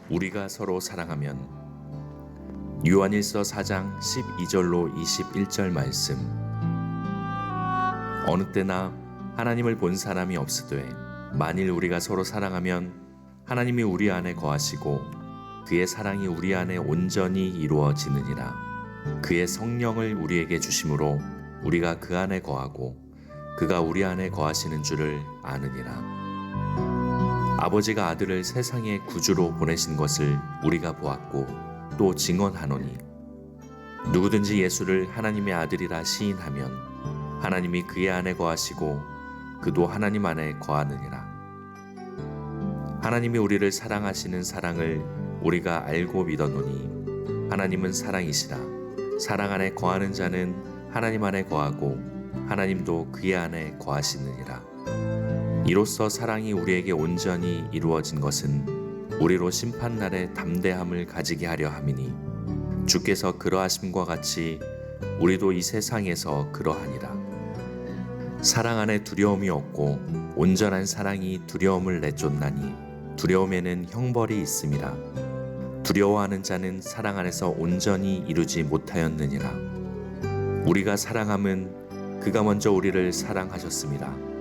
우리가 서로 사랑하면. 요한일서 4장 12절로 21절 말씀. 어느 때나 하나님을 본 사람이 없으되 만일 우리가 서로 사랑하면 하나님이 우리 안에 거하시고 그의 사랑이 우리 안에 온전히 이루어지느니라. 그의 성령을 우리에게 주심으로 우리가 그 안에 거하고 그가 우리 안에 거하시는 줄을 아느니라. 아버지가 아들을 세상의 구주로 보내신 것을 우리가 보았고 또 증언하노니 누구든지 예수를 하나님의 아들이라 시인하면 하나님이 그의 안에 거하시고 그도 하나님 안에 거하느니라. 하나님이 우리를 사랑하시는 사랑을 우리가 알고 믿었노니 하나님은 사랑이시라. 사랑 안에 거하는 자는 하나님 안에 거하고 하나님도 그의 안에 거하시느니라. 이로써 사랑이 우리에게 온전히 이루어진 것은 우리로 심판날에 담대함을 가지게 하려 함이니 주께서 그러하심과 같이 우리도 이 세상에서 그러하니라. 사랑 안에 두려움이 없고 온전한 사랑이 두려움을 내쫓나니 두려움에는 형벌이 있음이라. 두려워하는 자는 사랑 안에서 온전히 이루지 못하였느니라. 우리가 사랑함은 그가 먼저 우리를 사랑하셨음이라.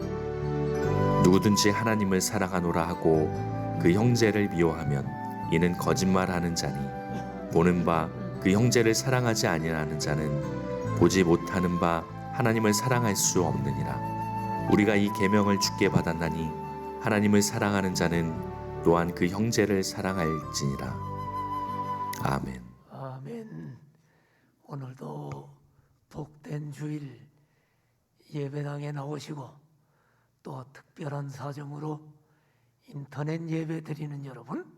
누구든지 하나님을 사랑하노라 하고 그 형제를 미워하면 이는 거짓말하는 자니 보는 바 그 형제를 사랑하지 아니하는 자는 보지 못하는 바 하나님을 사랑할 수 없느니라. 우리가 이 계명을 주께 받았나니 하나님을 사랑하는 자는 또한 그 형제를 사랑할지니라. 아멘. 아멘. 오늘도 복된 주일 예배당에 나오시고 또 특별한 사정으로 인터넷 예배 드리는 여러분,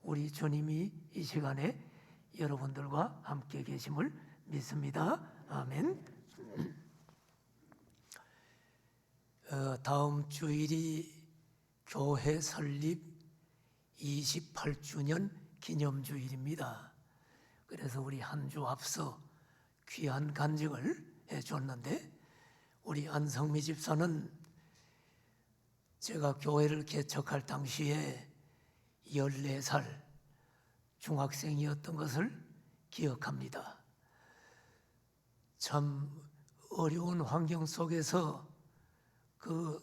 우리 주님이 이 시간에 여러분들과 함께 계심을 믿습니다. 아멘. 다음 주일이 교회 설립 28주년 기념주일입니다. 그래서 우리 한 주 앞서 귀한 간증을 해줬는데, 우리 안성미 집사는 제가 교회를 개척할 당시에 14살 중학생이었던 것을 기억합니다. 참 어려운 환경 속에서 그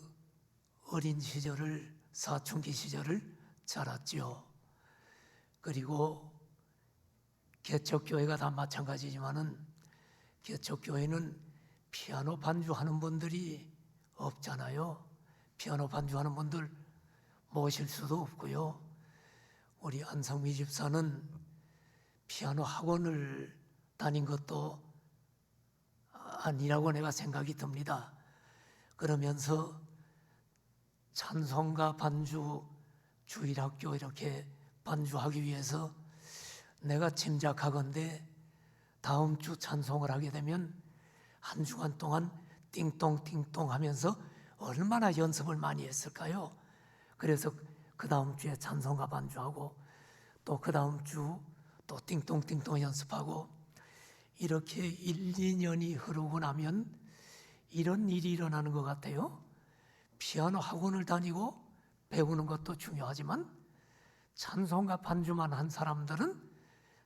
어린 시절을, 사춘기 시절을 자랐죠. 그리고 개척교회가 다 마찬가지지만은 개척교회는 피아노 반주하는 분들이 없잖아요. 피아노 반주하는 분들 모실 수도 없고요. 우리 안성미 집사는 피아노 학원을 다닌 것도 아니라고 내가 생각이 듭니다. 그러면서 찬송가 반주, 주일학교 이렇게 반주하기 위해서 내가 짐작하건대 다음 주 찬송을 하게 되면 한 주간 동안 띵똥띵똥 하면서 얼마나 연습을 많이 했을까요? 그래서 그 다음 주에 찬송가 반주하고 또 그 다음 주 또 띵똥띵똥 연습하고 이렇게 1, 2년이 흐르고 나면 이런 일이 일어나는 것 같아요. 피아노 학원을 다니고 배우는 것도 중요하지만 찬송가 반주만 한 사람들은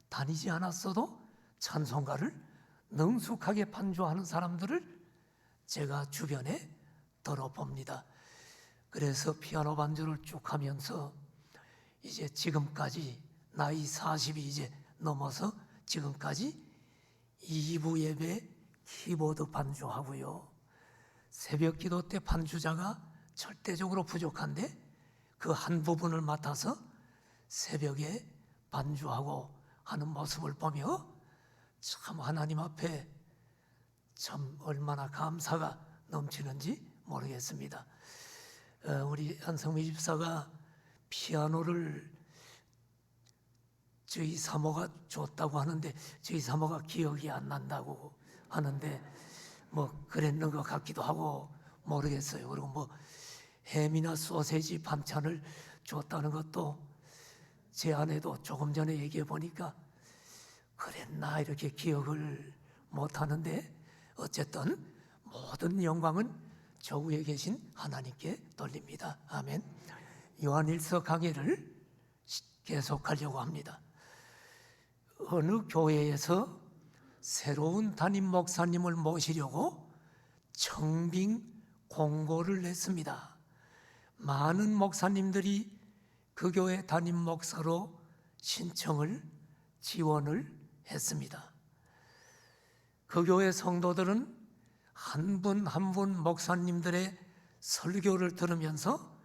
다니지 않았어도 찬송가를 능숙하게 반주하는 사람들을 제가 주변에 들어봅니다. 그래서 피아노 반주를 쭉 하면서 이제 지금까지 나이 40이 이제 넘어서 지금까지 2부 예배 키보드 반주하고요. 새벽 기도 때 반주자가 절대적으로 부족한데 그 한 부분을 맡아서 새벽에 반주하고 하는 모습을 보며 참 하나님 앞에 참 얼마나 감사가 넘치는지 모르겠습니다. 우리 안성미 집사가 피아노를 저희 사모가 줬다고 하는데 저희 사모가 기억이 안 난다고 하는데 뭐 그랬는 것 같기도 하고 모르겠어요. 그리고 뭐 햄이나 소세지 반찬을 줬다는 것도 제 아내도 조금 전에 얘기해 보니까 그랬나 이렇게 기억을 못 하는데 어쨌든 모든 영광은 저 위에 계신 하나님께 돌립니다. 아멘. 요한일서 강해를 계속하려고 합니다. 어느 교회에서 새로운 담임 목사님을 모시려고 청빙 공고를 냈습니다. 많은 목사님들이 그 교회 담임 목사로 신청을 지원을 했습니다. 그 교회 성도들은 한 분 한 분 목사님들의 설교를 들으면서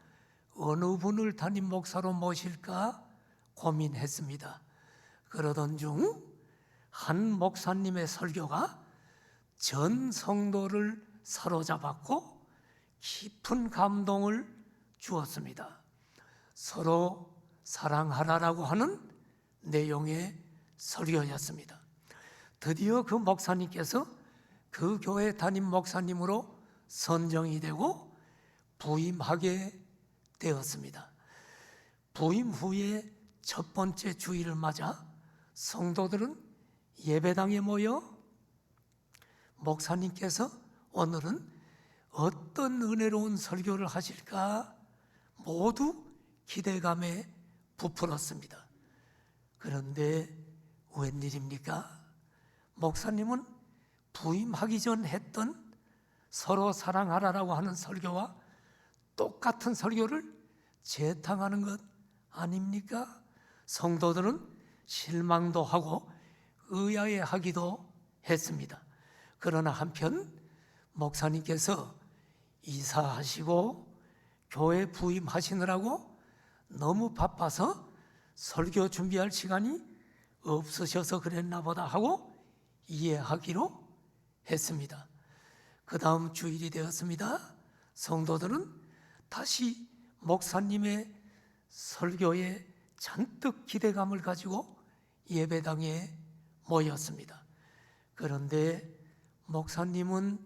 어느 분을 담임 목사로 모실까 고민했습니다. 그러던 중 한 목사님의 설교가 전 성도를 사로잡았고 깊은 감동을 주었습니다. 서로 사랑하라라고 하는 내용의 설교였습니다. 드디어 그 목사님께서 그 교회 담임 목사님으로 선정이 되고 부임하게 되었습니다. 부임 후에 첫 번째 주일을 맞아 성도들은 예배당에 모여 목사님께서 오늘은 어떤 은혜로운 설교를 하실까 모두 기대감에 부풀었습니다. 그런데 웬일입니까? 목사님은 부임하기 전 했던 서로 사랑하라라고 하는 설교와 똑같은 설교를 재탕하는 것 아닙니까? 성도들은 실망도 하고 의아해하기도 했습니다. 그러나 한편 목사님께서 이사하시고 교회 부임하시느라고 너무 바빠서 설교 준비할 시간이 없으셔서 그랬나 보다 하고 이해하기로 했습니다. 그 다음 주일이 되었습니다. 성도들은 다시 목사님의 설교에 잔뜩 기대감을 가지고 예배당에 모였습니다. 그런데 목사님은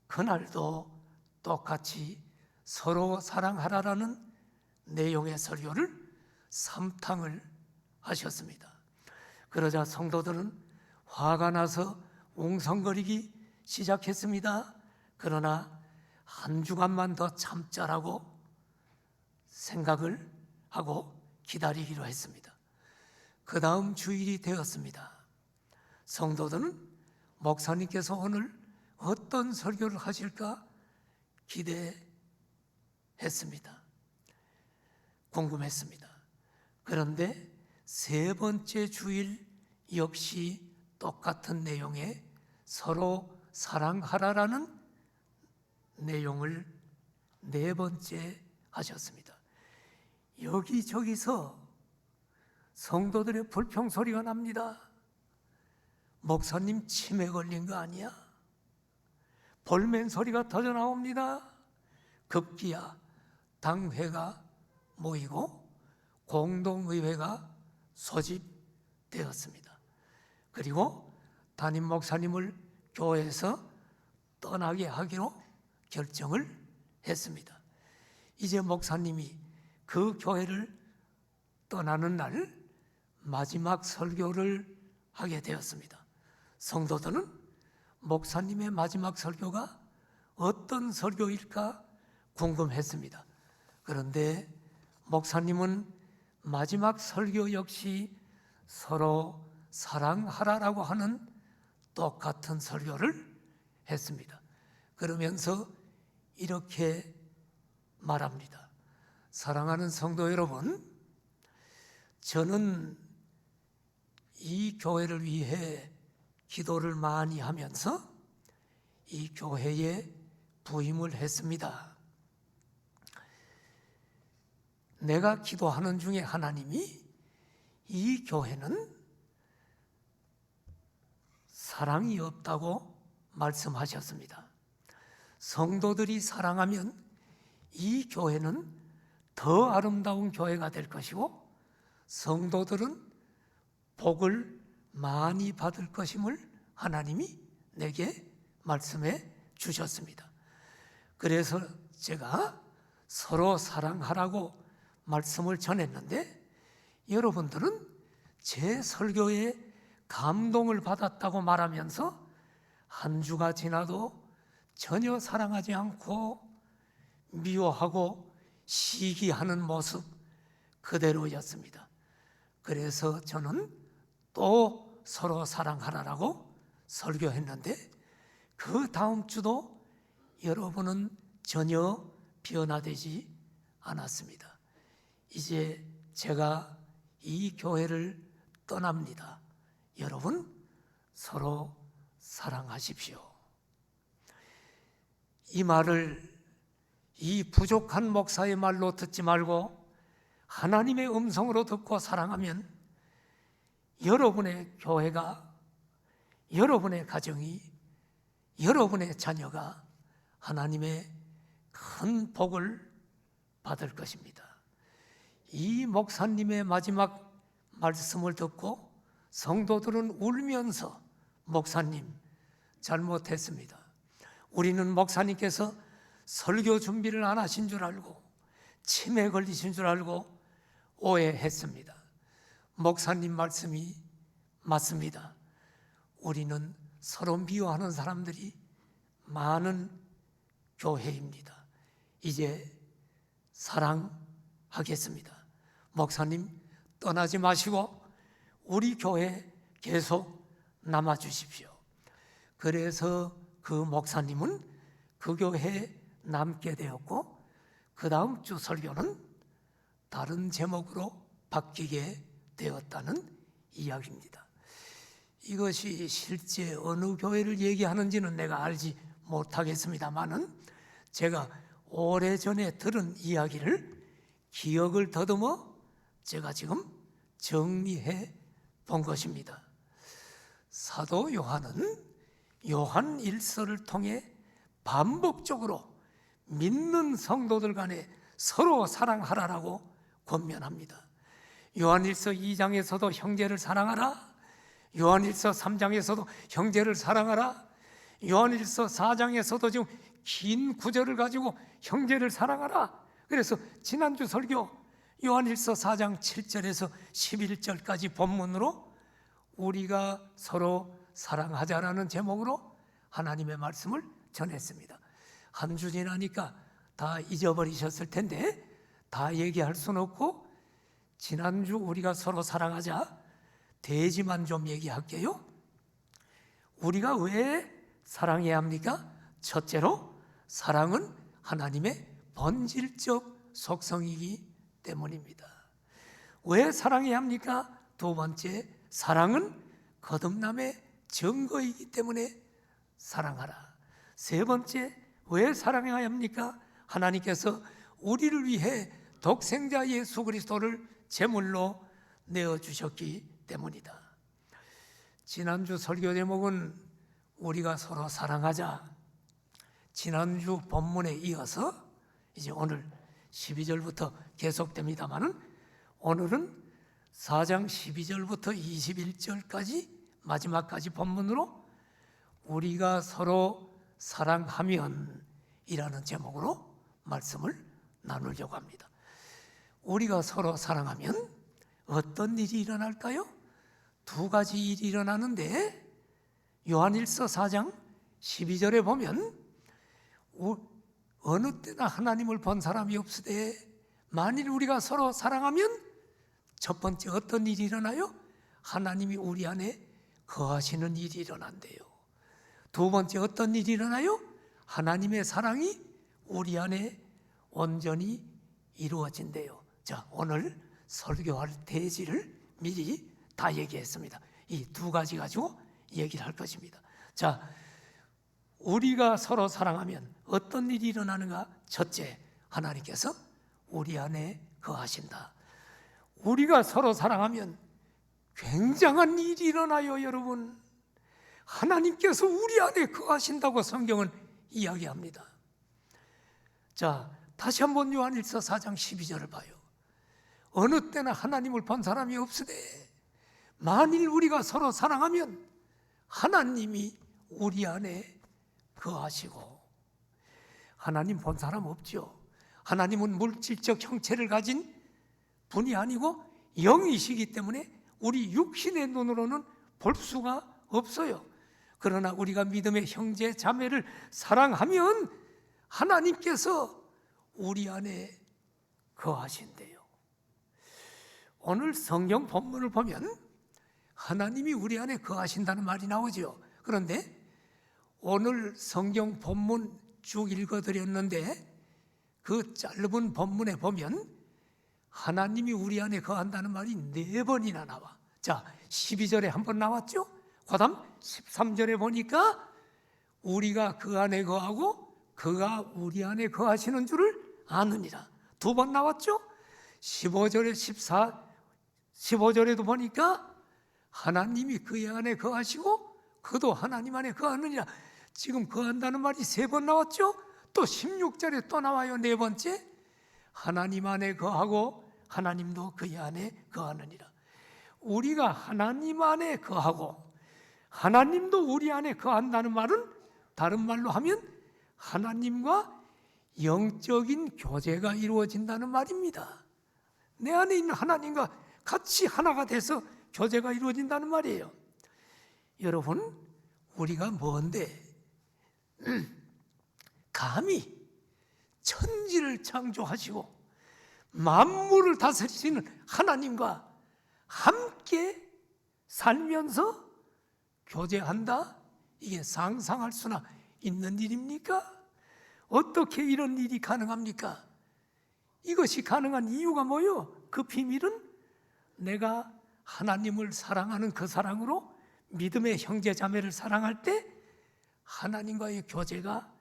그날도 똑같이 서로 사랑하라라는 내용의 설교를 3탕을 하셨습니다. 그러자 성도들은 화가 나서 웅성거리기 시작했습니다. 그러나 한 주간만 더 참자라고 생각을 하고 기다리기로 했습니다. 그 다음 주일이 되었습니다. 성도들은 목사님께서 오늘 어떤 설교를 하실까 기대했습니다. 궁금했습니다. 그런데 세 번째 주일 역시 똑같은 내용의 서로 사랑하라라는 내용을 네 번째 하셨습니다. 여기저기서 성도들의 불평소리가 납니다. 목사님 치매 걸린 거 아니야? 볼멘 소리가 터져 나옵니다. 급기야 당회가 모이고 공동의회가 소집되었습니다. 그리고 담임 목사님을 교회에서 떠나게 하기로 결정을 했습니다. 이제 목사님이 그 교회를 떠나는 날 마지막 설교를 하게 되었습니다. 성도들은 목사님의 마지막 설교가 어떤 설교일까 궁금했습니다. 그런데 목사님은 마지막 설교 역시 서로 사랑하라라고 하는 똑같은 설교를 했습니다. 그러면서 이렇게 말합니다. 사랑하는 성도 여러분, 저는 이 교회를 위해 기도를 많이 하면서 이 교회에 부임을 했습니다. 내가 기도하는 중에 하나님이 이 교회는 사랑이 없다고 말씀하셨습니다. 성도들이 사랑하면 이 교회는 더 아름다운 교회가 될 것이고 성도들은 복을 많이 받을 것임을 하나님이 내게 말씀해 주셨습니다. 그래서 제가 서로 사랑하라고 말씀을 전했는데 여러분들은 제 설교에 감동을 받았다고 말하면서 한 주가 지나도 전혀 사랑하지 않고 미워하고 시기하는 모습 그대로였습니다. 그래서 저는 또 서로 사랑하라라고 설교했는데 그 다음 주도 여러분은 전혀 변화되지 않았습니다. 이제 제가 이 교회를 떠납니다. 여러분 서로 사랑하십시오. 이 말을 이 부족한 목사의 말로 듣지 말고 하나님의 음성으로 듣고 사랑하면 여러분의 교회가, 여러분의 가정이, 여러분의 자녀가 하나님의 큰 복을 받을 것입니다. 이 목사님의 마지막 말씀을 듣고 성도들은 울면서 목사님 잘못했습니다. 우리는 목사님께서 설교 준비를 안 하신 줄 알고 치매 걸리신 줄 알고 오해했습니다. 목사님 말씀이 맞습니다. 우리는 서로 미워하는 사람들이 많은 교회입니다. 이제 사랑하겠습니다. 목사님 떠나지 마시고 우리 교회 계속 남아 주십시오. 그래서 그 목사님은 그 교회에 남게 되었고 그 다음 주 설교는 다른 제목으로 바뀌게 되었다는 이야기입니다. 이것이 실제 어느 교회를 얘기하는지는 내가 알지 못하겠습니다만은 제가 오래전에 들은 이야기를 기억을 더듬어 제가 지금 정리해 본 것입니다. 사도 요한은 요한 일서를 통해 반복적으로 믿는 성도들 간에 서로 사랑하라라고 권면합니다. 요한일서 2장에서도 형제를 사랑하라, 요한일서 3장에서도 형제를 사랑하라, 요한일서 4장에서도 지금 긴 구절을 가지고 형제를 사랑하라. 그래서 지난주 설교 요한일서 4장 7절에서 11절까지 본문으로 우리가 서로 사랑하자라는 제목으로 하나님의 말씀을 전했습니다. 한 주 지나니까 다 잊어버리셨을 텐데 다 얘기할 수는 없고 지난주 우리가 서로 사랑하자 대지만 좀 얘기할게요. 우리가 왜 사랑해야 합니까? 첫째로 사랑은 하나님의 본질적 속성이기 때문입니다. 왜 사랑해야 합니까? 두 번째, 사랑은 거듭남의 증거이기 때문에 사랑하라. 세 번째, 왜 사랑해야 합니까? 하나님께서 우리를 위해 독생자 예수 그리스도를 제물로 내어주셨기 때문이다. 지난주 설교 제목은 우리가 서로 사랑하자. 지난주 본문에 이어서 이제 오늘 12절부터 계속됩니다마는 오늘은 4장 12절부터 21절까지 마지막까지 본문으로 우리가 서로 사랑하면 이라는 제목으로 말씀을 나누려고 합니다. 우리가 서로 사랑하면 어떤 일이 일어날까요? 두 가지 일이 일어나는데 요한일서 4장 12절에 보면 어느 때나 하나님을 본 사람이 없으되 만일 우리가 서로 사랑하면 첫 번째 어떤 일이 일어나요? 하나님이 우리 안에 거하시는 일이 일어난대요. 두 번째 어떤 일이 일어나요? 하나님의 사랑이 우리 안에 온전히 이루어진대요. 자, 오늘 설교할 대지를 미리 다 얘기했습니다. 이 두 가지 가지고 얘기를 할 것입니다. 자, 우리가 서로 사랑하면 어떤 일이 일어나는가? 첫째, 하나님께서 우리 안에 거하신다. 우리가 서로 사랑하면 굉장한 일이 일어나요, 여러분. 하나님께서 우리 안에 거하신다고 성경은 이야기합니다. 자, 다시 한번 요한일서 4장 12절을 봐요. 어느 때나 하나님을 본 사람이 없으되 만일 우리가 서로 사랑하면 하나님이 우리 안에 거하시고. 하나님 본 사람 없죠. 하나님은 물질적 형체를 가진 분이 아니고 영이시기 때문에 우리 육신의 눈으로는 볼 수가 없어요. 그러나 우리가 믿음의 형제 자매를 사랑하면 하나님께서 우리 안에 거하신대요. 오늘 성경 본문을 보면 하나님이 우리 안에 거하신다는 말이 나오죠. 그런데 오늘 성경 본문 쭉 읽어드렸는데 그 짧은 본문에 보면 하나님이 우리 안에 거한다는 말이 4번이나 나와. 자, 12절에 한 번 나왔죠. 그다음 13절에 보니까 우리가 그 안에 거하고 그가 우리 안에 거하시는 줄을 아느니라. 2번 나왔죠. 15절에 15절에도 보니까 하나님이 그의 안에 거하시고 그도 하나님 안에 거하느니라. 지금 거한다는 말이 3번 나왔죠. 또 16절에 또 나와요. 4번째, 하나님 안에 거하고 하나님도 그의 안에 거하느니라. 우리가 하나님 안에 거하고 하나님도 우리 안에 거한다는 말은 다른 말로 하면 하나님과 영적인 교제가 이루어진다는 말입니다. 내 안에 있는 하나님과 같이 하나가 돼서 교제가 이루어진다는 말이에요. 여러분, 우리가 뭔데 감히 천지를 창조하시고 만물을 다스리시는 하나님과 함께 살면서 교제한다? 이게 상상할 수나 있는 일입니까? 어떻게 이런 일이 가능합니까? 이것이 가능한 이유가 뭐요? 그 비밀은 내가 하나님을 사랑하는 그 사랑으로 믿음의 형제 자매를 사랑할 때 하나님과의 교제가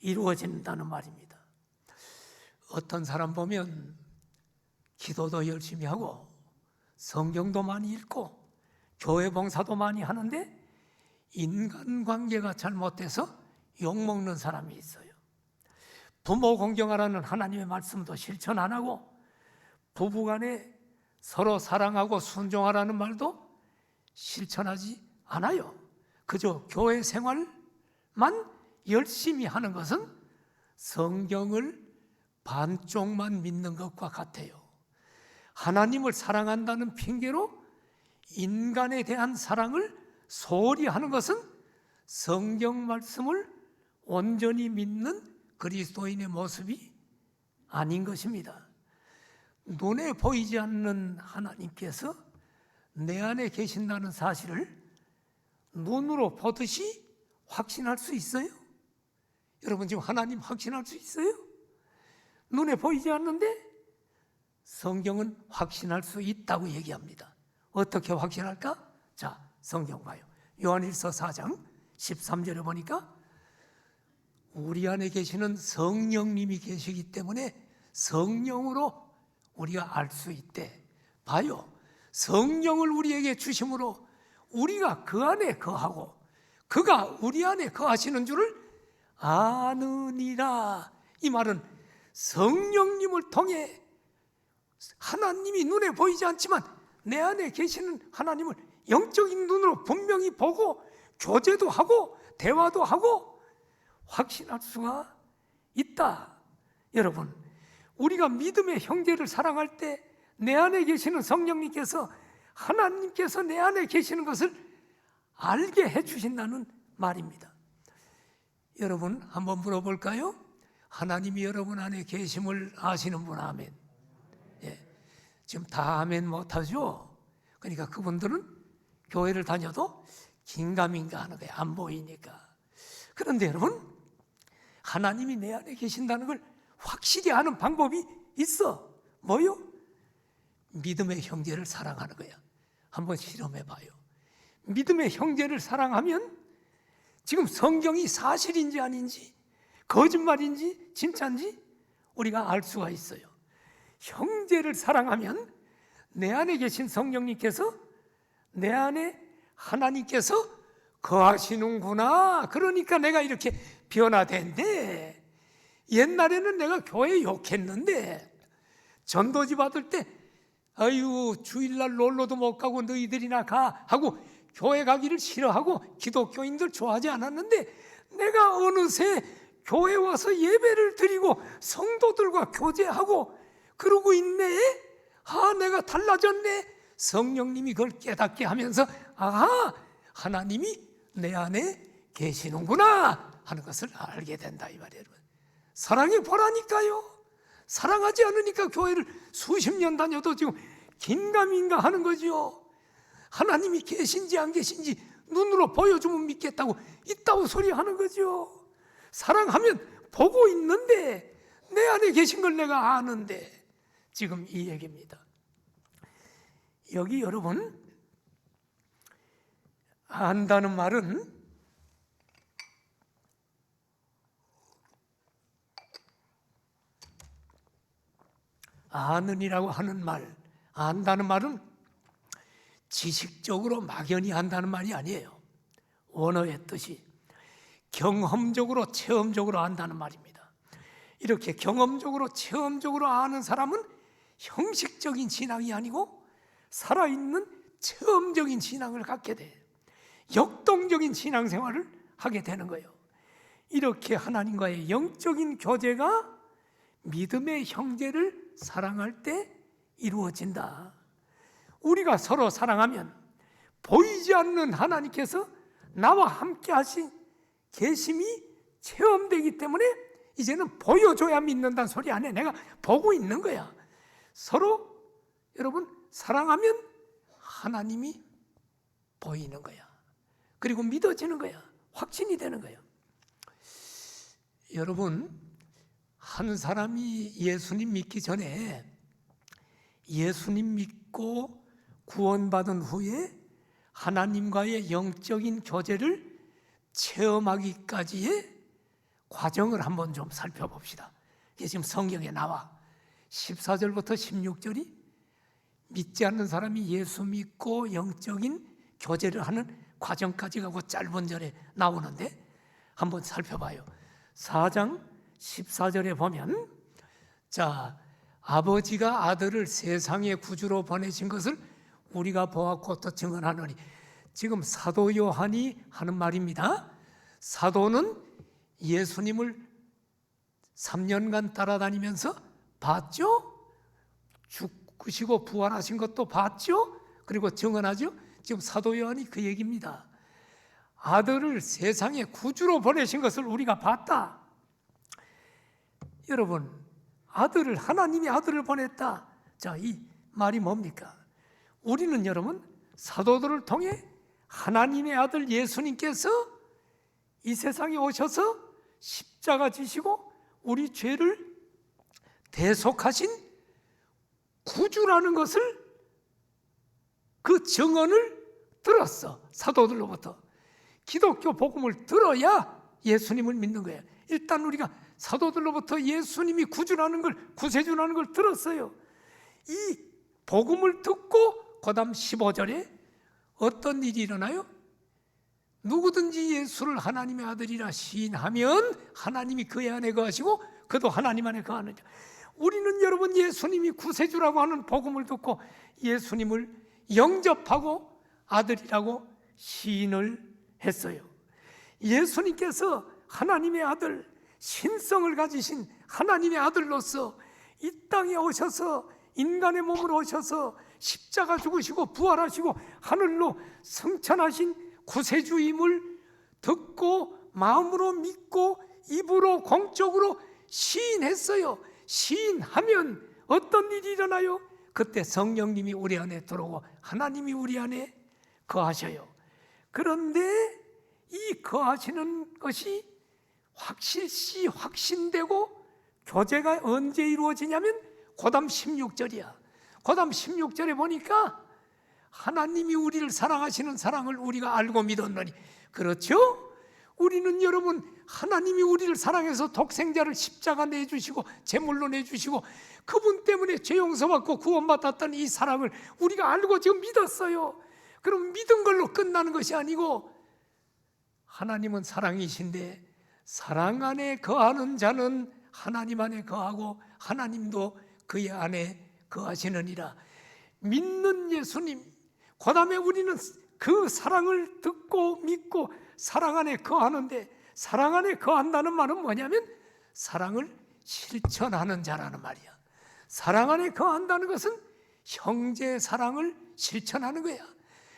이루어진다는 말입니다. 어떤 사람 보면 기도도 열심히 하고 성경도 많이 읽고 교회 봉사도 많이 하는데 인간관계가 잘못돼서 욕먹는 사람이 있어요. 부모 공경하라는 하나님의 말씀도 실천 안 하고 부부간에 서로 사랑하고 순종하라는 말도 실천하지 않아요. 그저 교회 생활만 열심히 하는 것은 성경을 반쪽만 믿는 것과 같아요. 하나님을 사랑한다는 핑계로 인간에 대한 사랑을 소홀히 하는 것은 성경 말씀을 온전히 믿는 그리스도인의 모습이 아닌 것입니다. 눈에 보이지 않는 하나님께서 내 안에 계신다는 사실을 눈으로 보듯이 확신할 수 있어요? 여러분 지금 하나님 확신할 수 있어요? 눈에 보이지 않는데 성경은 확신할 수 있다고 얘기합니다. 어떻게 확신할까? 자, 성경 봐요. 요한일서 4장 13절에 보니까 우리 안에 계시는 성령님이 계시기 때문에 성령으로 우리가 알 수 있대. 봐요. 성령을 우리에게 주심으로 우리가 그 안에 거하고 그가 우리 안에 거하시는 줄을 아느니라. 이 말은 성령님을 통해 하나님이 눈에 보이지 않지만 내 안에 계시는 하나님을 영적인 눈으로 분명히 보고 교제도 하고 대화도 하고 확신할 수가 있다. 여러분, 우리가 믿음의 형제를 사랑할 때 내 안에 계시는 성령님께서 하나님께서 내 안에 계시는 것을 알게 해주신다는 말입니다. 여러분 한번 물어볼까요? 하나님이 여러분 안에 계심을 아시는 분 아멘. 예, 지금 다 아멘 못하죠? 그러니까 그분들은 교회를 다녀도 긴가민가 하는 거예요. 안 보이니까. 그런데 여러분, 하나님이 내 안에 계신다는 걸 확실히 아는 방법이 있어. 뭐요? 믿음의 형제를 사랑하는 거야. 한번 실험해 봐요. 믿음의 형제를 사랑하면 지금 성경이 사실인지 아닌지 거짓말인지 진짜인지 우리가 알 수가 있어요. 형제를 사랑하면 내 안에 계신 성령님께서 내 안에 하나님께서 거하시는구나. 그러니까 내가 이렇게 변화된대. 옛날에는 내가 교회 욕했는데 전도지 받을 때 아유 주일날 놀러도 못 가고 너희들이나 가 하고 교회 가기를 싫어하고 기독교인들 좋아하지 않았는데 내가 어느새 교회 와서 예배를 드리고 성도들과 교제하고 그러고 있네. 아, 내가 달라졌네. 성령님이 그걸 깨닫게 하면서 아하, 하나님이 내 안에 계시는구나 하는 것을 알게 된다 이 말이에요. 사랑해 보라니까요. 사랑하지 않으니까 교회를 수십 년 다녀도 지금 긴가민가 하는 거지요. 하나님이 계신지 안 계신지 눈으로 보여주면 믿겠다고 있다고 소리하는 거죠. 사랑하면 보고 있는데 내 안에 계신 걸 내가 아는데, 지금 이 얘기입니다. 여기 여러분, 안다는 말은 아는이라고 하는 말, 안다는 말은 지식적으로 막연히 안다는 말이 아니에요. 원어의 뜻이 경험적으로, 체험적으로 안다는 말입니다. 이렇게 경험적으로, 체험적으로 아는 사람은 형식적인 신앙이 아니고 살아있는 체험적인 신앙을 갖게 돼요. 역동적인 신앙생활을 하게 되는 거예요. 이렇게 하나님과의 영적인 교제가 믿음의 형제를 사랑할 때 이루어진다. 우리가 서로 사랑하면 보이지 않는 하나님께서 나와 함께 하신 계심이 체험되기 때문에 이제는 보여줘야 믿는다는 소리 안 해. 내가 보고 있는 거야. 서로 여러분 사랑하면 하나님이 보이는 거야. 그리고 믿어지는 거야. 확신이 되는 거야. 여러분, 한 사람이 예수님 믿기 전에 예수님 믿고 구원받은 후에 하나님과의 영적인 교제를 체험하기까지의 과정을 한번 좀 살펴봅시다. 이게 지금 성경에 나와 14절부터 16절이 믿지 않는 사람이 예수 믿고 영적인 교제를 하는 과정까지 가고 짧은 절에 나오는데 한번 살펴봐요. 4장 14절에 보면, 자, 아버지가 아들을 세상의 구주로 보내신 것을 우리가 보았고 또 증언하노니. 지금 사도 요한이 하는 말입니다. 사도는 예수님을 3년간 따라다니면서 봤죠? 죽으시고 부활하신 것도 봤죠? 그리고 증언하죠? 지금 사도 요한이 그 얘기입니다. 아들을 세상의 구주로 보내신 것을 우리가 봤다. 여러분, 아들을, 하나님이 아들을 보냈다. 자, 이 말이 뭡니까? 우리는 여러분 사도들을 통해 하나님의 아들 예수님께서 이 세상에 오셔서 십자가 지시고 우리 죄를 대속하신 구주라는 것을, 그 증언을 들었어. 사도들로부터. 기독교 복음을 들어야 예수님을 믿는 거예요. 일단 우리가 사도들로부터 예수님이 구주라는 걸, 구세주라는 걸 들었어요. 이 복음을 듣고 그 다음 15절에 어떤 일이 일어나요? 누구든지 예수를 하나님의 아들이라 시인하면 하나님이 그의 안에 거하시고 그도 하나님 안에 거하느니라. 우리는 여러분 예수님이 구세주라고 하는 복음을 듣고 예수님을 영접하고 아들이라고 시인을 했어요. 예수님께서 하나님의 아들, 신성을 가지신 하나님의 아들로서 이 땅에 오셔서 인간의 몸으로 오셔서 십자가 죽으시고 부활하시고 하늘로 승천하신 구세주임을 듣고 마음으로 믿고 입으로 공적으로 시인했어요. 시인하면 어떤 일이 일어나요? 그때 성령님이 우리 안에 들어오고 하나님이 우리 안에 거하셔요. 그런데 이 거하시는 것이 확실시 확신되고 교제가 언제 이루어지냐면 고담 16절이야. 고담 16절에 보니까 하나님이 우리를 사랑하시는 사랑을 우리가 알고 믿었노니. 그렇죠? 우리는 여러분 하나님이 우리를 사랑해서 독생자를 십자가 내주시고 제물로 내주시고 그분 때문에 죄 용서받고 구원받았던 이 사랑을 우리가 알고 지금 믿었어요. 그럼 믿은 걸로 끝나는 것이 아니고 하나님은 사랑이신데 사랑 안에 거하는 자는 하나님 안에 거하고 하나님도 그의 안에 거하시느니라. 믿는 예수님, 그 다음에 우리는 그 사랑을 듣고 믿고 사랑 안에 거하는데, 사랑 안에 거한다는 말은 뭐냐면 사랑을 실천하는 자라는 말이야. 사랑 안에 거한다는 것은 형제 사랑을 실천하는 거야.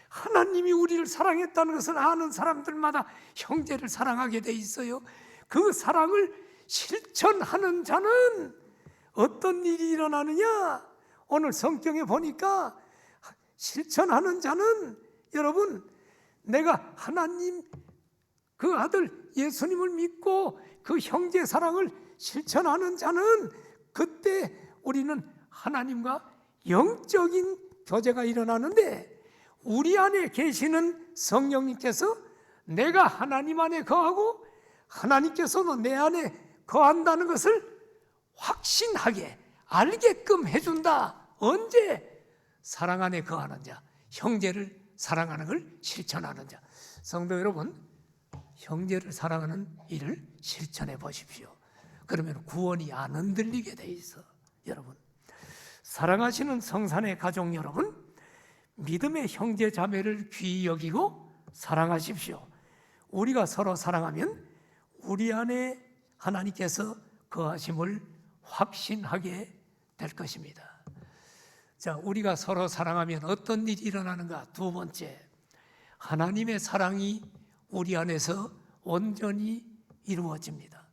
하나님이 우리를 사랑했다는 것을 아는 사람들마다 형제를 사랑하게 돼 있어요. 그 사랑을 실천하는 자는 어떤 일이 일어나느냐? 오늘 성경에 보니까 실천하는 자는, 여러분, 내가 하나님 그 아들 예수님을 믿고 그 형제 사랑을 실천하는 자는, 그때 우리는 하나님과 영적인 교제가 일어나는데, 우리 안에 계시는 성령님께서 내가 하나님 안에 거하고 하나님께서도 내 안에 거한다는 것을 확신하게 알게끔 해준다. 언제? 사랑 안에 거하는 자, 형제를 사랑하는 걸 실천하는 자. 성도 여러분, 형제를 사랑하는 일을 실천해 보십시오. 그러면 구원이 안 흔들리게 돼 있어. 여러분, 사랑하시는 성산의 가족 여러분, 믿음의 형제 자매를 귀히 여기고 사랑하십시오. 우리가 서로 사랑하면 우리 안에 하나님께서 거하심을 확신하게 될 것입니다. 자, 우리가 서로 사랑하면 어떤 일이 일어나는가? 두 번째, 하나님의 사랑이 우리 안에서 온전히 이루어집니다.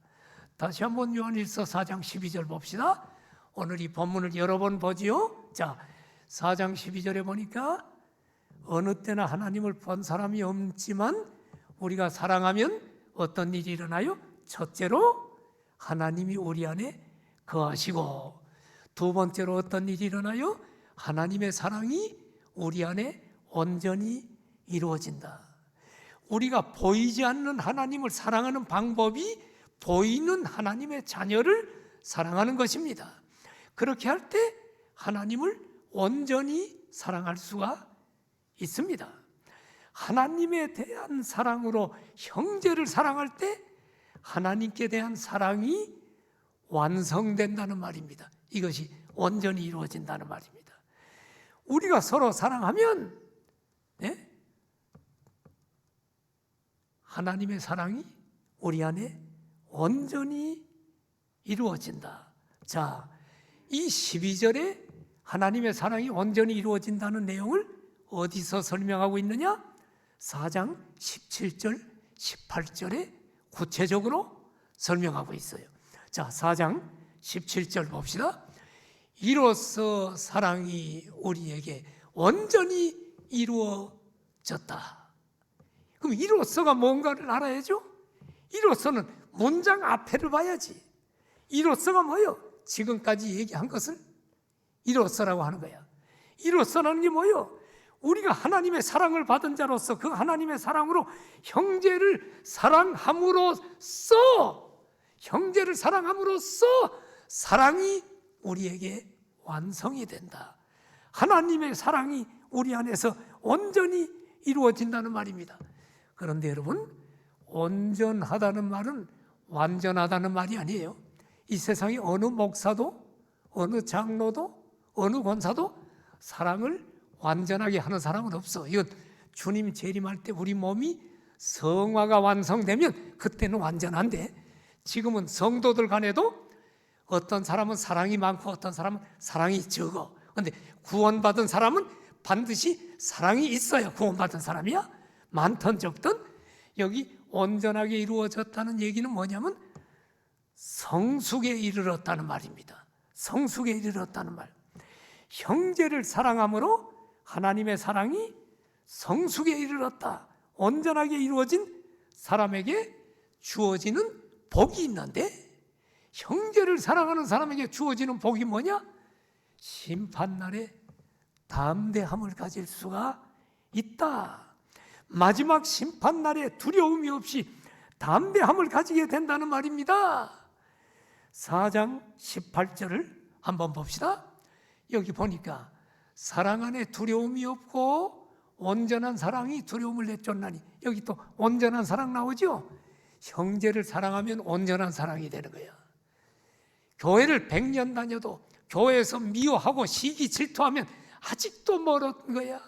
다시 한번 요한일서 4장 12절 봅시다. 오늘 이 본문을 여러 번 보지요. 자, 4장 12절에 보니까 어느 때나 하나님을 본 사람이 없지만 우리가 사랑하면 어떤 일이 일어나요? 첫째로 하나님이 우리 안에 거하시고, 두 번째로 어떤 일이 일어나요? 하나님의 사랑이 우리 안에 온전히 이루어진다. 우리가 보이지 않는 하나님을 사랑하는 방법이 보이는 하나님의 자녀를 사랑하는 것입니다. 그렇게 할 때 하나님을 온전히 사랑할 수가 있습니다. 하나님에 대한 사랑으로 형제를 사랑할 때 하나님께 대한 사랑이 완성된다는 말입니다. 이것이 온전히 이루어진다는 말입니다. 우리가 서로 사랑하면 하나님의 사랑이 우리 안에 온전히 이루어진다. 자, 이 12절에 하나님의 사랑이 온전히 이루어진다는 내용을 어디서 설명하고 있느냐? 4장 17절, 18절에 구체적으로 설명하고 있어요. 자, 4장 17절 봅시다. 이로써 사랑이 우리에게 온전히 이루어졌다. 그럼 이로써가 뭔가를 알아야죠? 이로써는 문장 앞에를 봐야지. 이로써가 뭐예요? 지금까지 얘기한 것을 이로써라고 하는 거야. 이로써라는 게 뭐예요? 우리가 하나님의 사랑을 받은 자로서 그 하나님의 사랑으로 형제를 사랑함으로써, 형제를 사랑함으로써 사랑이 우리에게 완성이 된다. 하나님의 사랑이 우리 안에서 온전히 이루어진다는 말입니다. 그런데 여러분, 온전하다는 말은 완전하다는 말이 아니에요. 이 세상에 어느 목사도, 어느 장로도, 어느 권사도 사랑을 완전하게 하는 사람은 없어. 이건 주님 재림할 때 우리 몸이 성화가 완성되면 그때는 완전한데, 지금은 성도들 간에도 어떤 사람은 사랑이 많고 어떤 사람은 사랑이 적어. 그런데 구원받은 사람은 반드시 사랑이 있어야 구원받은 사람이야. 많든 적든 여기 온전하게 이루어졌다는 얘기는 뭐냐면 성숙에 이르렀다는 말입니다. 성숙에 이르렀다는 말. 형제를 사랑함으로 하나님의 사랑이 성숙에 이르렀다. 온전하게 이루어진 사람에게 주어지는 복이 있는데, 형제를 사랑하는 사람에게 주어지는 복이 뭐냐? 심판날에 담대함을 가질 수가 있다. 마지막 심판날에 두려움이 없이 담대함을 가지게 된다는 말입니다. 4장 18절을 한번 봅시다. 여기 보니까 사랑 안에 두려움이 없고 온전한 사랑이 두려움을 내쫓나니, 여기 또 온전한 사랑 나오죠? 형제를 사랑하면 온전한 사랑이 되는 거야. 교회를 100년 다녀도 교회에서 미워하고 시기 질투하면 아직도 멀은 거야.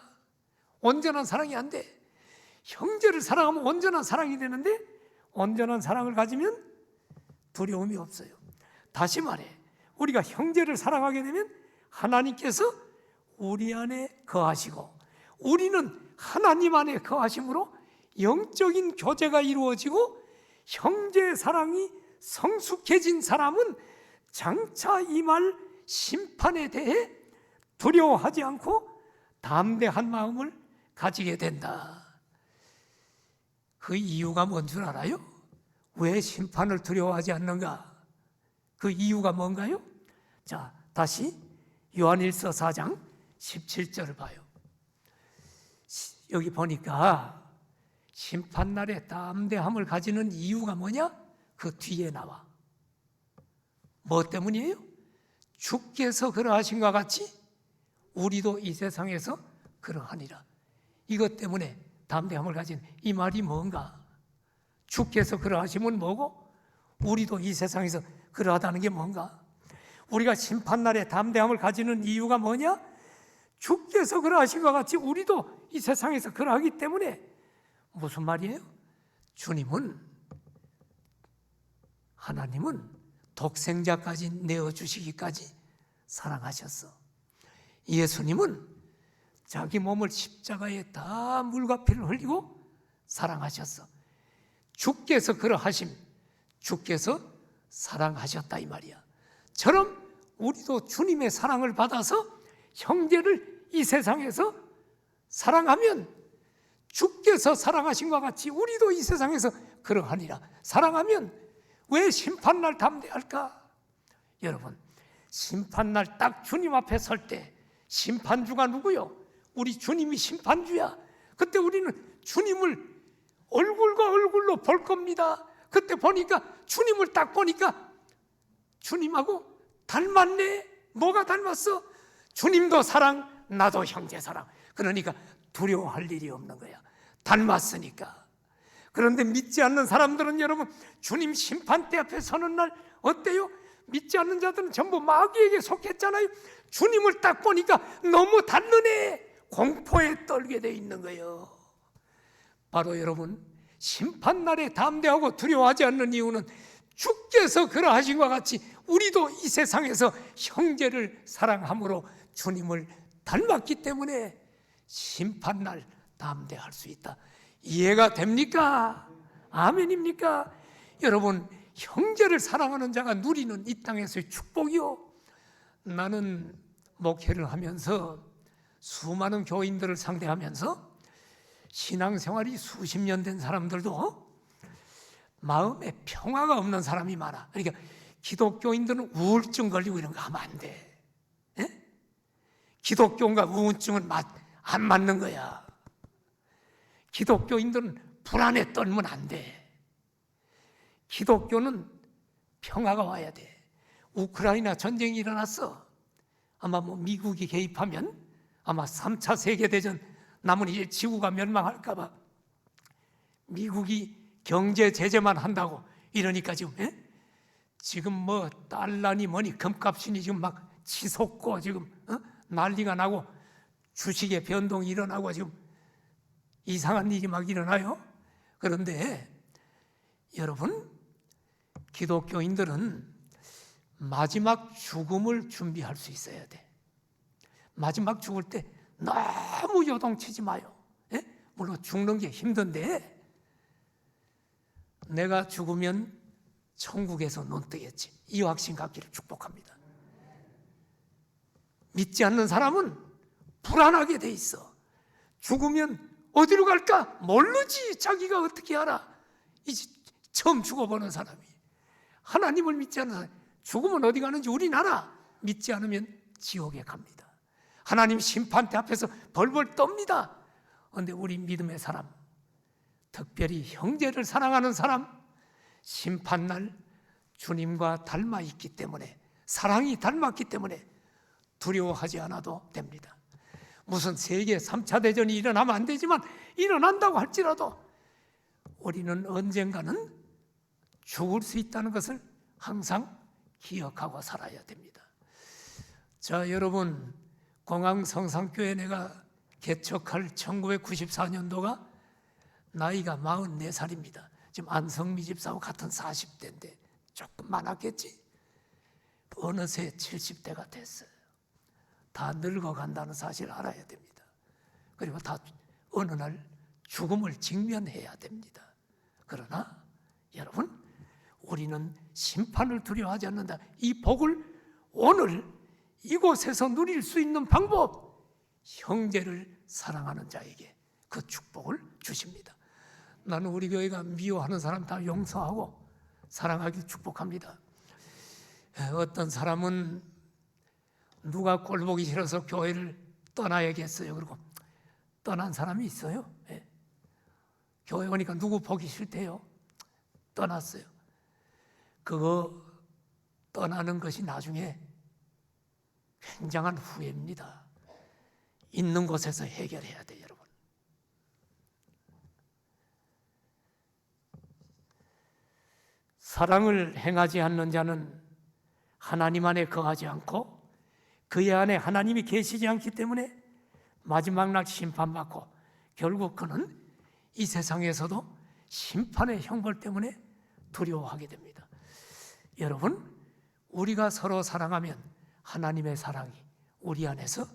온전한 사랑이 안 돼. 형제를 사랑하면 온전한 사랑이 되는데, 온전한 사랑을 가지면 두려움이 없어요. 다시 말해, 우리가 형제를 사랑하게 되면 하나님께서 우리 안에 거하시고 우리는 하나님 안에 거하심으로 영적인 교제가 이루어지고, 형제의 사랑이 성숙해진 사람은 장차 임할 심판에 대해 두려워하지 않고 담대한 마음을 가지게 된다. 그 이유가 뭔 줄 알아요? 왜 심판을 두려워하지 않는가? 그 이유가 뭔가요? 자, 다시 요한일서 4장 17절을 봐요. 여기 보니까 심판날에 담대함을 가지는 이유가 뭐냐? 그 뒤에 나와. 뭐 때문이에요? 주께서 그러하신 것 같이 우리도 이 세상에서 그러하니라. 이것 때문에 담대함을 가진 이 말이 뭔가? 주께서 그러하시면 뭐고? 우리도 이 세상에서 그러하다는 게 뭔가? 우리가 심판날에 담대함을 가지는 이유가 뭐냐? 주께서 그러하신 것 같이 우리도 이 세상에서 그러하기 때문에. 무슨 말이에요? 하나님은 독생자까지 내어주시기까지 사랑하셨어. 예수님은 자기 몸을 십자가에 다 물과 피를 흘리고 사랑하셨어. 주께서 그러하심, 주께서 사랑하셨다 이 말이야. 처럼 우리도 주님의 사랑을 받아서 형제를 이 세상에서 사랑하면 주께서 사랑하신 것 같이 우리도 이 세상에서 그러하니라. 사랑하면 왜 심판날 담대할까? 여러분, 심판날 딱 주님 앞에 설 때 심판주가 누구요? 우리 주님이 심판주야. 그때 우리는 주님을 얼굴과 얼굴로 볼 겁니다. 그때 보니까 주님을 딱 보니까 주님하고 닮았네. 뭐가 닮았어? 주님도 사랑, 나도 형제 사랑. 그러니까 두려워할 일이 없는 거야. 닮았으니까. 그런데 믿지 않는 사람들은 여러분, 주님 심판대 앞에 서는 날 어때요? 믿지 않는 자들은 전부 마귀에게 속했잖아요. 주님을 딱 보니까 너무 다르네. 공포에 떨게 돼 있는 거예요. 바로 여러분, 심판날에 담대하고 두려워하지 않는 이유는 주께서 그러하신 것 같이 우리도 이 세상에서 형제를 사랑함으로 주님을 닮았기 때문에 심판날 담대할 수 있다. 이해가 됩니까? 아멘입니까? 여러분, 형제를 사랑하는 자가 누리는 이 땅에서의 축복이요. 나는 목회를 하면서 수많은 교인들을 상대하면서 신앙생활이 수십 년 된 사람들도 마음에 평화가 없는 사람이 많아. 그러니까 기독교인들은 우울증 걸리고 이런 거 하면 안 돼. 에? 기독교인과 우울증은 안 맞는 거야. 기독교인들은 불안에 떨면 안 돼. 기독교는 평화가 와야 돼. 우크라이나 전쟁이 일어났어. 아마 미국이 개입하면 아마 3차 세계대전 남은 이제 지구가 멸망할까 봐 미국이 경제 제재만 한다고 이러니까 지금 달러니 뭐니 금값이니 지금 막 치솟고 지금 난리가 나고 주식의 변동이 일어나고 지금 이상한 일이 막 일어나요. 그런데 여러분, 기독교인들은 마지막 죽음을 준비할 수 있어야 돼. 마지막 죽을 때 너무 요동치지 마요. 물론 죽는 게 힘든데 내가 죽으면 천국에서 눈 뜨겠지. 이 확신 갖기를 축복합니다. 믿지 않는 사람은 불안하게 돼 있어. 죽으면 어디로 갈까? 모르지. 자기가 어떻게 알아? 이제 처음 죽어보는 사람이. 하나님을 믿지 않는 사람이 죽으면 어디 가는지 우린 알아. 믿지 않으면 지옥에 갑니다. 하나님 심판대 앞에서 벌벌 떱니다. 그런데 우리 믿음의 사람, 특별히 형제를 사랑하는 사람, 심판날 주님과 닮아 있기 때문에, 사랑이 닮았기 때문에 두려워하지 않아도 됩니다. 무슨 세계 3차 대전이 일어나면 안 되지만 일어난다고 할지라도 우리는 언젠가는 죽을 수 있다는 것을 항상 기억하고 살아야 됩니다. 자, 여러분, 공항성산교회 내가 개척할 1994년도가 나이가 44살입니다. 지금 안성미 집사하고 같은 40대인데 조금 많았겠지? 어느새 70대가 됐어요. 다 늙어간다는 사실을 알아야 됩니다. 그리고 다 어느 날 죽음을 직면해야 됩니다. 그러나 여러분, 우리는 심판을 두려워하지 않는다. 이 복을 오늘 이곳에서 누릴 수 있는 방법, 형제를 사랑하는 자에게 그 축복을 주십니다. 나는 우리 교회가 미워하는 사람 다 용서하고 사랑하길 축복합니다. 어떤 사람은 누가 꼴 보기 싫어서 교회를 떠나야겠어요. 그리고 떠난 사람이 있어요. 교회 오니까 누구 보기 싫대요. 떠났어요. 그거 떠나는 것이 나중에 굉장한 후회입니다. 있는 곳에서 해결해야 돼요, 여러분. 사랑을 행하지 않는 자는 하나님 안에 거하지 않고 그의 안에 하나님이 계시지 않기 때문에 마지막 날 심판받고 결국 그는 이 세상에서도 심판의 형벌 때문에 두려워하게 됩니다. 여러분, 우리가 서로 사랑하면 하나님의 사랑이 우리 안에서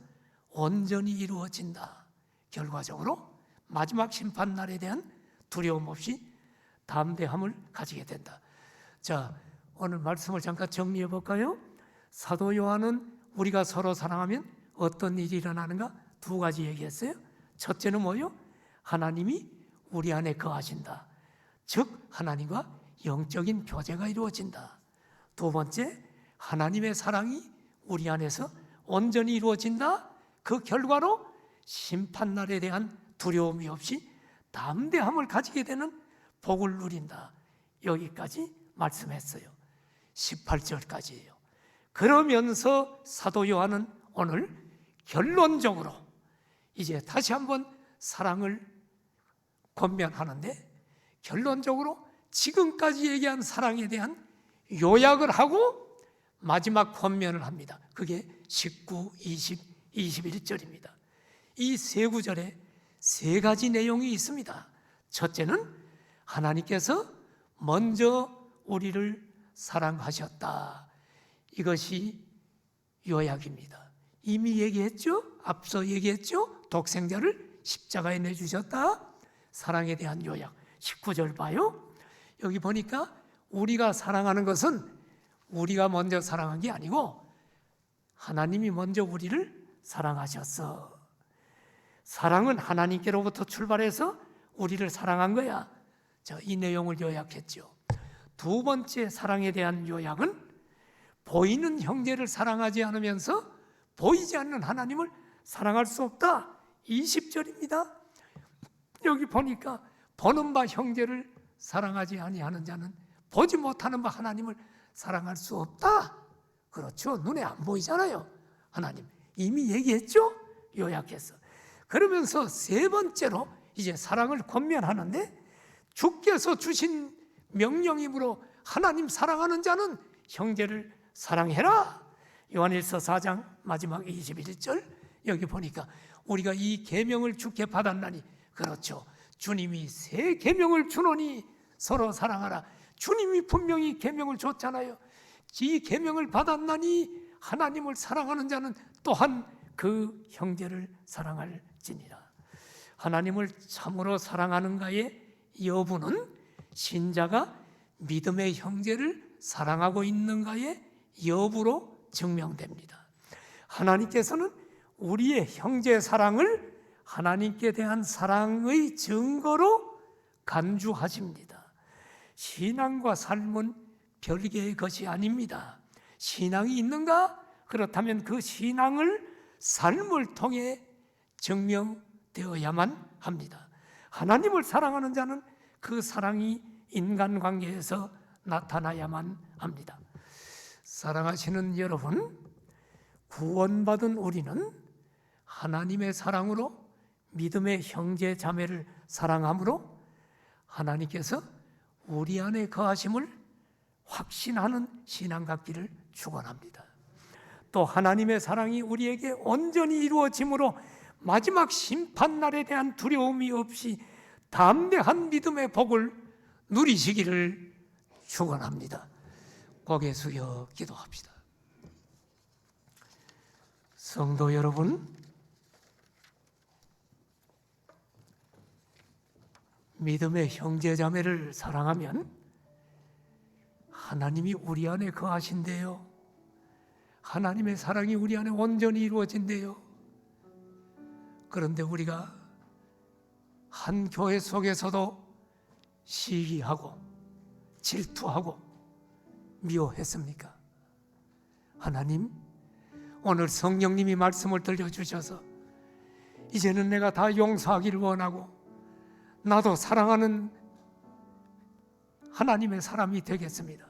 온전히 이루어진다. 결과적으로 마지막 심판날에 대한 두려움 없이 담대함을 가지게 된다. 자, 오늘 말씀을 잠깐 정리해 볼까요? 사도 요한은 우리가 서로 사랑하면 어떤 일이 일어나는가? 두 가지 얘기했어요. 첫째는 뭐요? 하나님이 우리 안에 거하신다. 즉 하나님과 영적인 교제가 이루어진다. 두 번째, 하나님의 사랑이 우리 안에서 온전히 이루어진다. 그 결과로 심판날에 대한 두려움이 없이 담대함을 가지게 되는 복을 누린다. 여기까지 말씀했어요. 18절까지예요. 그러면서 사도 요한은 오늘 결론적으로 이제 다시 한번 사랑을 권면하는데, 결론적으로 지금까지 얘기한 사랑에 대한 요약을 하고 마지막 권면을 합니다. 그게 19, 20, 21절입니다. 이 세 구절에 세 가지 내용이 있습니다. 첫째는 하나님께서 먼저 우리를 사랑하셨다. 이것이 요약입니다. 이미 얘기했죠? 앞서 얘기했죠? 독생자를 십자가에 내주셨다. 사랑에 대한 요약. 19절 봐요. 여기 보니까 우리가 사랑하는 것은 우리가 먼저 사랑한 게 아니고 하나님이 먼저 우리를 사랑하셨어. 사랑은 하나님께로부터 출발해서 우리를 사랑한 거야. 이 내용을 요약했죠. 두 번째 사랑에 대한 요약은 보이는 형제를 사랑하지 않으면서 보이지 않는 하나님을 사랑할 수 없다. 20절입니다. 여기 보니까 보는 바 형제를 사랑하지 아니하는 자는 보지 못하는 바 하나님을 사랑할 수 없다. 그렇죠. 눈에 안 보이잖아요. 하나님 이미 얘기했죠. 요약해서. 그러면서 세 번째로 이제 사랑을 권면하는데, 주께서 주신 명령이므로 하나님 사랑하는 자는 형제를 사랑해라. 요한일서 4장 마지막 21절. 여기 보니까 우리가 이 계명을 주께 받았나니, 그렇죠. 주님이 새 계명을 주노니 서로 사랑하라. 주님이 분명히 계명을 줬잖아요. 이 계명을 받았나니 하나님을 사랑하는 자는 또한 그 형제를 사랑할지니라. 하나님을 참으로 사랑하는가의 여부는 신자가 믿음의 형제를 사랑하고 있는가의 여부로 증명됩니다. 하나님께서는 우리의 형제 사랑을 하나님께 대한 사랑의 증거로 간주하십니다. 신앙과 삶은 별개의 것이 아닙니다. 신앙이 있는가? 그렇다면 그 신앙을 삶을 통해 증명되어야만 합니다. 하나님을 사랑하는 자는 그 사랑이 인간관계에서 나타나야만 합니다. 사랑하시는 여러분, 구원받은 우리는 하나님의 사랑으로 믿음의 형제 자매를 사랑함으로 하나님께서 우리 안에 거하심을 확신하는 신앙 갖기를 축원합니다. 또 하나님의 사랑이 우리에게 온전히 이루어짐으로 마지막 심판날에 대한 두려움이 없이 담대한 믿음의 복을 누리시기를 축원합니다. 고개 숙여 기도합시다. 성도 여러분, 믿음의 형제 자매를 사랑하면 하나님이 우리 안에 거하신대요. 하나님의 사랑이 우리 안에 온전히 이루어진대요. 그런데 우리가 한 교회 속에서도 시기하고 질투하고 미워했습니까? 하나님, 오늘 성령님이 말씀을 들려주셔서 이제는 내가 다 용서하기를 원하고 나도 사랑하는 하나님의 사람이 되겠습니다.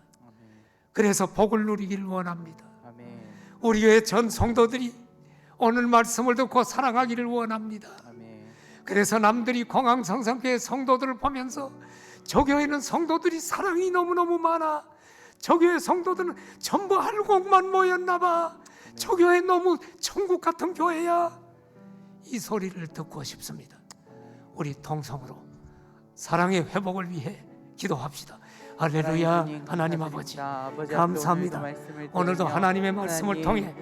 그래서 복을 누리기를 원합니다. 우리 교회 전 성도들이 오늘 말씀을 듣고 사랑하기를 원합니다. 그래서 남들이 공항성산교회 성도들을 보면서 저 교회는 성도들이 사랑이 너무너무 많아, 저 교회 성도들은 전부 할곡만 모였나 봐, 저 교회 너무 천국 같은 교회야, 이 소리를 듣고 싶습니다. 우리 통성으로 사랑의 회복을 위해 기도합시다. 할렐루야. 하나님 아버지 감사합니다. 오늘도 하나님의 말씀을 통해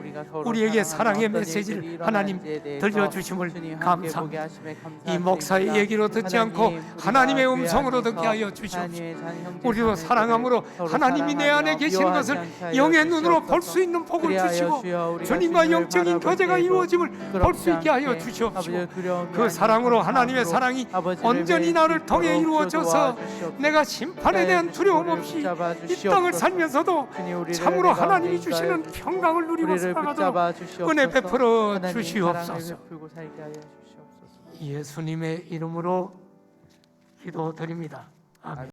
우리에게 사랑의 메시지를 하나님 들려주심을 감사합니다. 이 목사의 얘기로 듣지 않고 하나님의 음성으로 듣게 하여 주시옵소서. 우리도 사랑함으로 하나님이 내 안에 계시는 것을 영의 눈으로 볼 수 있는 복을 주시고 주님과 영적인 교제가 이루어짐을 볼 수 있게 하여 주시옵시고, 그 사랑으로 하나님의 사랑이 온전히 나를 통해 이루어져서 내가 심판에 대한 두려움 없이 이 땅을 살면서도 참으로 하나님이 주시는 평강을 누리고 살아가도록 은혜 베풀어 주시옵소서. 예수님의 이름으로 기도드립니다. 아멘.